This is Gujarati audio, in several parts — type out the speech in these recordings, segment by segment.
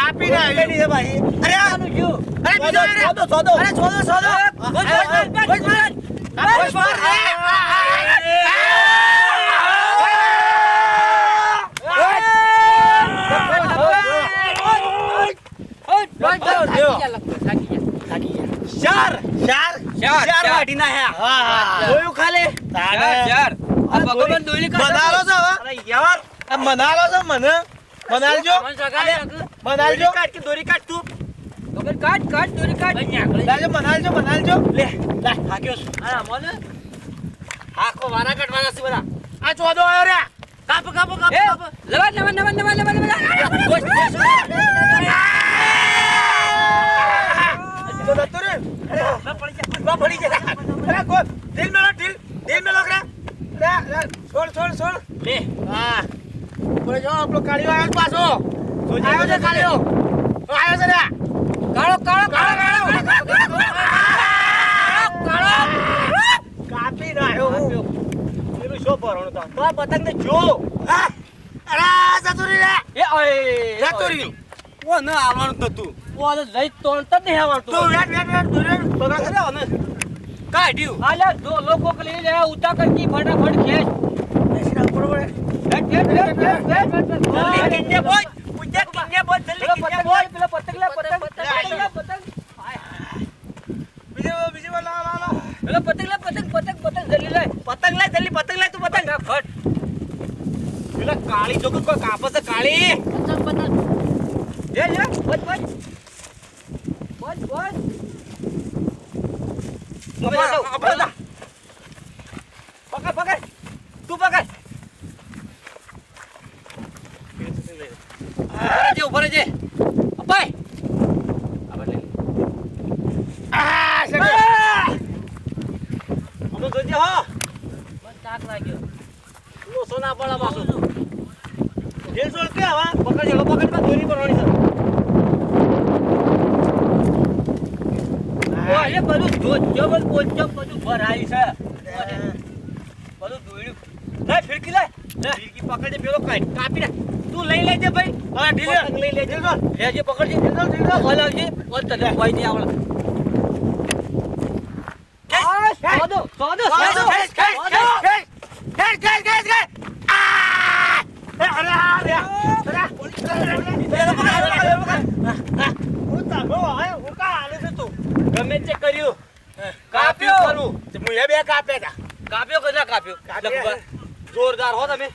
કાપી ના આવી છે ભાઈ. અરે આનું જો. અરે બીજો છોડો. અરે છોડો. ચાર વાટીના હે. જોયું ખાલી ચાર. આ ભગવાન દોઈલી મનાલો છે હવે. અરે યાર આ મનાલો છે મને. મનાલજો. કાટ કે દોરી કાટ તું. ગગન કાટ દોરી કાટ. લાજો મનાલજો. લે હાક્યો છું. આ મોને હાકો વારા કાટવાના છે બધા. આ ચોદો આયો રે. કાપ. લવા. પડી જાય. અરે કોણ ઢીલ મેલો કરે. છોડ. લે હા. બોલે જો આપણો કાળિયો આવ્યો પાછો. આવ્યો છે કાળિયો. આવ્યો છે રે. કાળો. કાપી નાખ્યો. એનું શો પરણો તો પતંગ ને જો. અરે જતુરી રે. જતુરી. ઓ ન આવવાનું હતું. ઓ લઈ તોણત નહીં આવવાનું. તું વેટ બગા કરે ને. કાઢ્યું. આલે દો લોકો કે લઈ લે ઉતા કરકી ફટાફટ ખેંચ. બેસી રાખ બરોબર. જલ્દી કિન્ને બોલ. જલ્દી કિન્ને બોલ. પેલા પતંગ લે. બીજી વાર લા. પેલા પતંગ જલ્દી લે. પતંગ લે તું પતંગ. ફટ. પેલા કાળી જોકો કોઈ કાપસ છે કાળી. પતંગ. લે બસ. પકડ. તું પકડ. ઉપર જે અપાય. અમે જોજે હો. બસ તાક લાગ્યો. લો સોના પડવા પાછો. જેલ સોલ કે આવા પકડ માં દોરી પરવાની છે. એ બધું બધું ભરાઈ છે. બધું દોડ્યું. લે ફિરકી લે. ફિરકી પકડજે પેલો કાપી દે. તું લઈ લેજે ભાઈ. હા ઢીલે લઈ લેજે. લેજે પકડજે. બોલાવજે. ઓલ તને કોઈ નહીં આવડે. સોદો. ગમે તે કર્યું. કાપ્યો કરું. હું એ બે કાપ્યા હતા. કાપ્યો કે ના કાપ્યો? જોરદાર હો તમે.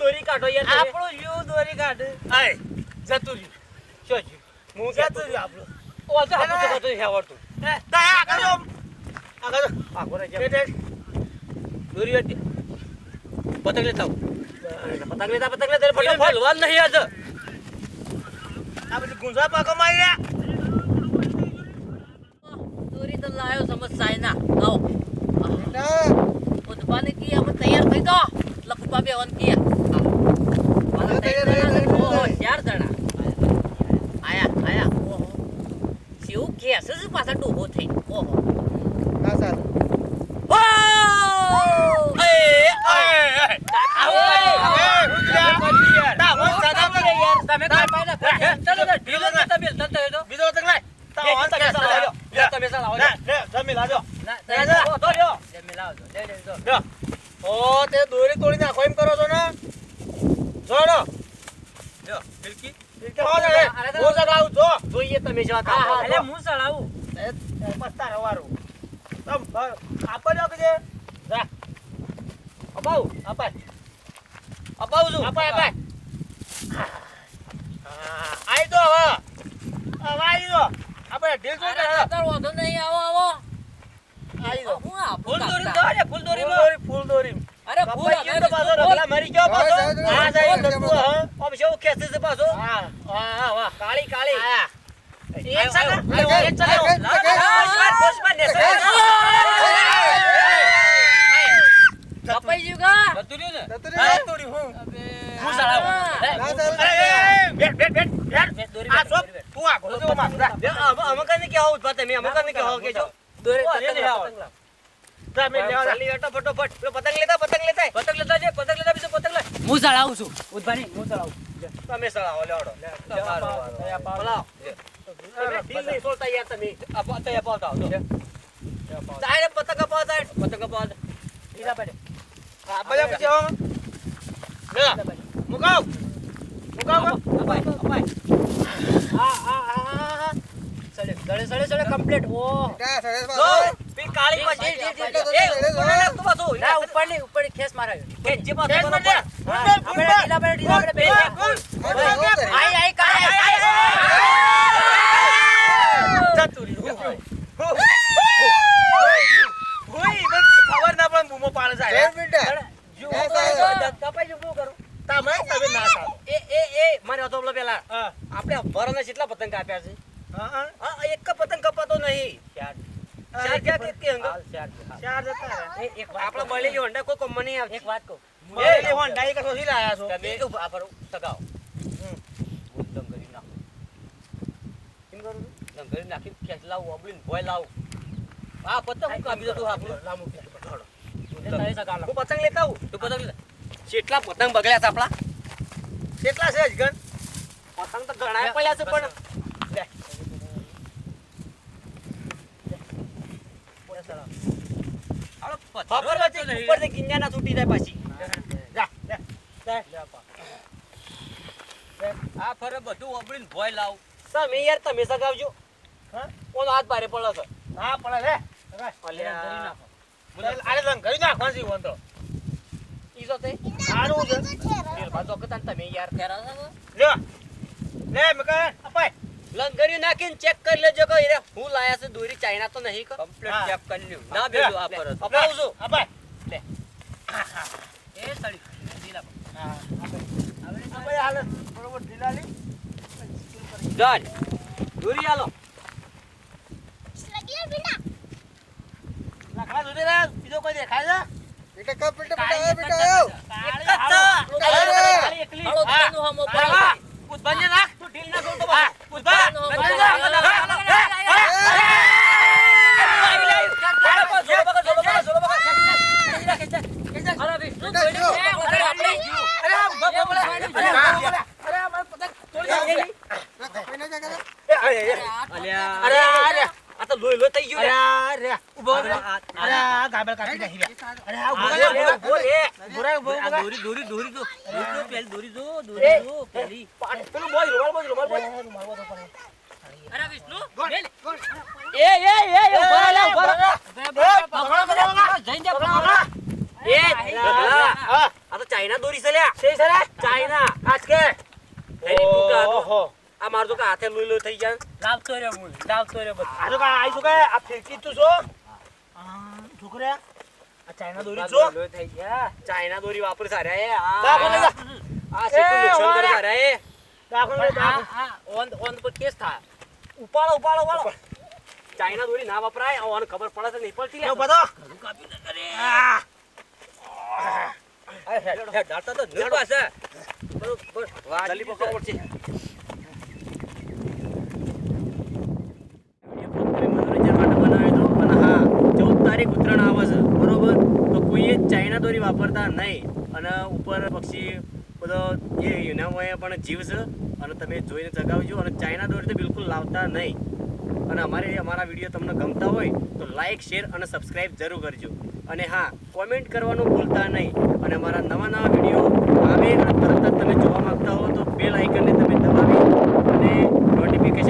દોરી કાઢો યાર. આપણું યુ દોરી કાઢ. જતું રહ્યું. પતંગ લેતા ભલવાન નહીં આજ. આ બધું ગુંજા પાકો મારી દોરી તો લાયો સમજ સાયના. આવો ઉદબાને કી અમે તૈયાર થઈ દો. લખુપા બેવન કી ચાર જણા આયા. ઓહો શિવ કેસ છે પાછા ડૂબો થઈ. ઓહો ના સારું. દોરી તોડી નાખો એમ કરો છો ને. જોઈએ તમે હું ચડાવું. પત્તા રવારું આપજો કે છે. અપાવું છું. અપાય આઈ દો હવે. આઈ દો. આપણે ઢીલ તો વાંધો નહીં. આવો આઈ દો. ફૂલદોરી. અરે ફૂલ તો પાછો રગલા મરી ગયો પાછો. આ જાય નતું હ. ઓમ શો ખેસે છે પાછો. હા વાહ કાળી. એક ચાલો. પોસ્ટમાં ને. કપાઈ ગયું કા? તતુરી હું. હું ચડાવું. બેટ. આ સોપ તું આ ઘોડો માં. અમે કને કે આવું તમે અમે કને કે હો કે જો દોરે ઓ, પતંગ લે, લાવ, લે, પતંગ લાવ. જા મે લેવા ચાલી હટો ફટોફટ પેલો પતંગ લેતા પતંગ લેતા જે પતંગ લેતા બીજો પતંગ લે. હું ચડાવું છું. ઉદભાની હું ચડાવું. તમે સળાવો લેવડો બોલાવો ઢીલ નહીં છોડતા યાર તમે તૈયાર પાવતા આવો. જાય પતંગ અપાવ જાય પતંગ અપાવ. ઈલા પડે. આ બધા પછી આવો લે મુકાવ અપાય અપાય. સડે કમ્પ્લીટ. ઓ પી કાળી પછી એ ઉપર નાખ તું પાછું. ના ઉપર ખેસ મારાયો. કે જે પાછો આપણે ઢીલા પડે બે આઈ કાય જતુરી હોઈ બસ ખબર ના પણ બૂમો પાડે જાય જો કપાઈ જો કરું. તમે ના સાલો એ મારે હતો પેલા આપણે ભરને કેટલા પતંગ કાપ્યા છે. હા એક પતંગ કપાતો નહીં. ચાર ક્યાં કે અંગ ચાર જતા રે એક વાત આપણે બળેલી હોન્ડા કોઈ કોમ નહીં આવતી. એક વાત કહું. મેલે હોન ડાઈ કા સોધી લાયા છો તમે ઉભા પર તગાવ. દમ કરી નાખ. કેમ કરું? દમ કરી નાખી ખેસ લાવ ઓબલીન ભોય લાવ. આ પતંગ હું કાપી દઉં આપણું. લામુ કે ધડો હું પતંગ લેતા આવું. તું પતંગ લે. કેટલા પતંગ બગડ્યા છે આપડા? કેટલા છે અજગન પતંગ તો ઘણા પડ્યા છે પણ લે ખબર નથી ઉપરથી કિન્યા ના છૂટી જાય પાછી. જા લે આ ફરે બધું ઓબળીને ભોય લાવ. તમે યાર તમે સગાવજો હા કોનો હાથ ભારે પડે છે. હા પડે લે અલ્યા આલે લંગ કરી નાખવા છે વંતો ઈ તો તે આનું છે તેલ બાજુ કતાન તમે યાર ફેરા લે લે મકા અપાય લંગરી નાખીને ચેક કરી લેજો કે રે હું લાયા છે દોરી ચાઇના તો નહીં કમ્પ્લીટ ચેક કરી લ્યો. ના બેજો આ પર અપાવું છું. અપાય લે એ સડી ઢીલા હા અપાય હાલે બરોબર ઢીલા લી ડન દોરી આલો લાખા દોરી રે બીજો કોઈ દેખાય છે બેટા કપ બેટા બેટા ખાલી એકલી હાલો તનો હમો પર ઉદબંજે નાખ તું ઢીલ ના છોડ તો બા ઉદબા અરે આ તો લોહી લોહી થઈ ગયું અરે ઉભો અરે આ ગાબલ કાપી નાખી રે અરે આ ઉભો રે દોરી દોરી દોરી તો પેલી દોરી જો દોરી જો પેલી પેલું બોલ રૂમાલ બોલ અરે વિષ્ણુ એ ઉભા લે ઉભા જઈને એ આ તો ચાઇના દોરી છે લ્યા છે સરે ચાઇના આજ કે ઓહો આ માર તો કે હાથે લોહી લોહી થઈ જાય લાવતો રે બધું આ તો કા આઈ છો કે આ ફેંકી તું છો છોકરા આ ચાઇના દોરી છો લોહી થઈ ગયા ચાઇના દોરી વાપરી સારા એ દાખો લે આ સેકું નુકસાન કરે સારા એ દાખો લે ઓન પર કેસ થાય ઉપાડો ચાઇના દોરી ના વપરાય ઓન ખબર પડે તો નહીં પડતી લે બધો અરે ડાટા તો નૂર પાસે બરોબર જલ્દી પકડો પડશે મનોરંજન માટે બનાવ્યો હતો અને હા 14 તારીખ ઉત્તરાયણ આવે છે બરોબર તો કોઈએ ચાઇના દોરી વાપરતા નહીં અને ઉપર પક્ષી બધો જે યુનામોએ પણ જીવ છે અને તમે જોઈને ચગાવજો અને ચાઇના દોરી તો બિલકુલ લાવતા નહીં અને અમારા વિડીયો તમને ગમતા હોય તો લાઈક શેર અને સબસ્ક્રાઇબ જરૂર કરજો અને હા કોમેન્ટ કરવાનું ભૂલતા નહીં અને અમારા નવા વિડીયો આવે અને તરત જ તમે જોવા માંગતા હો તો બેલ આઇકનને તમે દબાવી અને નોટિફિકેશન